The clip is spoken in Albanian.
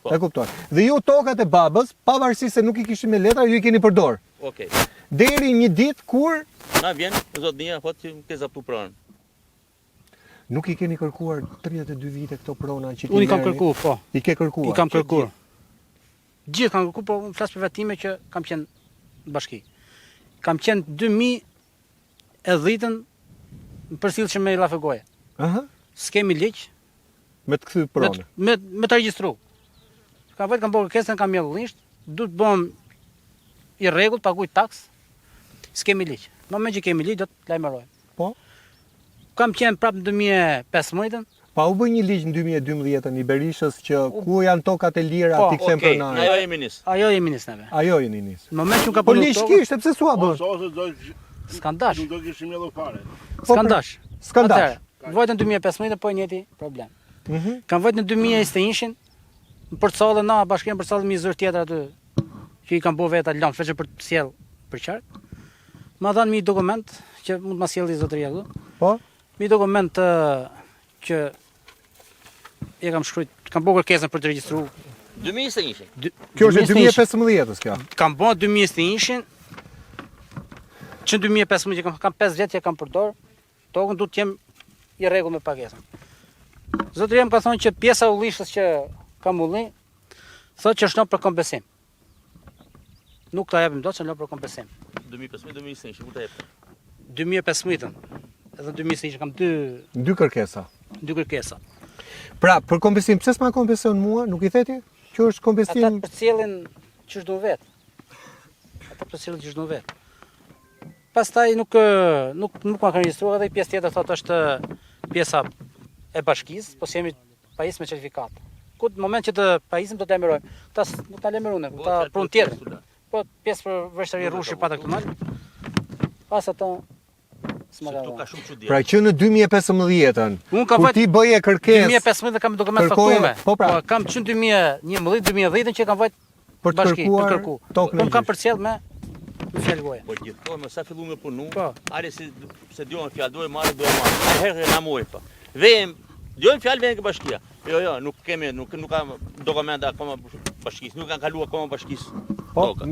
E kuptoj. Dhe ju tokat e babës, pavarësisht se nuk i kishim me letra, ju i keni përdor. Okej. Deri një ditë kur Na vjen zotnia thotë që ke zaptu pronën. nuk i keni kërkuar 32 vite këto prona që Unë i kam kërkuar, po. I ke kërkuar. I kam kërkuar. Gjithë kam kërkuar, po unë flas për vetime që kam qenë në bashki. Kam qenë 2010-ën përcjellshëm me llafëgoje. Aha. S'kemi ligj, Me të kthy pronë. me të regjistru. Kam bërë kërkesën, kam mjedullisht, duhet bëm i rregullt, paguaj taks. S'kemi ligj. Në moment që kemi ligj do të lajmërojmë. Po. Kam qenë prapë në 2015-ën. Pa u bë një ligj në 2012-ën i Berishës që ku janë tokat e lira Po, ti kthem Okej, pronare. ajo jemi nis. Ajo jemi nis neve. Ajo jeni nis. Në moment që ka Po punu ligj tokën, kishte, pse s'ua bën? Ose do skandash. nuk do kishim mjedhur fare. Skandash. Skandash. Atëherë, vojtën 2015 po e njëjti problem. Mhm. Kam vojtën në 2021-shin, në përcallë na bashkinë përcallë me zër tjetër aty që i kam bë vetë lëmë veç për të sjell për qark. Ma dhanë një dokument që mund ma sjellë zotëria këtu. Po. Një dokument që e kam shkruajt, kam bërë kërkesën për të regjistruar. 2021. Kjo është e 2015-s kjo. Kam bërë 2021-shin, që në 2015 që kam 5 vjet që kam përdor, tokën duhet të jem i rregull me pagesën. Zotëria më ka thonë që pjesa e ullishës që kam ulli, thotë që është në për kompensim. Nuk ta japim dot, që në për kompensim. 2015-2021, ku ta jep? 2015-ën, edhe 2021 kam Dy kërkesa. dy kërkesa. Pra, për kompensim, pse s'ma kompenson mua? Nuk i theti? Që është Ata kompensim përcjellin që çdo vet. Ata përcjellin që çdo vet. Pastaj nuk ma kanë regjistruar edhe pjesë tjetër thotë është pjesa e bashkisë, po jemi pajisë me certifikat. Ku në moment që të pajisim do të lajmërojmë. Këta nuk ta lajmërojnë, këta punë tjetër. Po pjesë për vështëri rrushi pata këtu mal. Pas ato s'ma Kto ka ka. shumë çudi. pra që në 2015-ën, Unë kam kur vajt ti bëje kërkesë 2015 kam dokument kërkoje- faktume. po pra. kam që 2011-2010 që kam vajt për të bashki, kërkuar për kërku. tokën e Unë kam gjysh. përcjell me fjalë goje. Po gjithmonë sa fillu me punu. Po. Are se dëjon fjalë, do e marrë, do e marrë. Herë na muaj pa. Vem, dëjon fjalë vjen ke bashkia. Jo, nuk kam dokumenta akoma bashkisë, nuk kanë kaluar akoma bashkisë. Po, toka.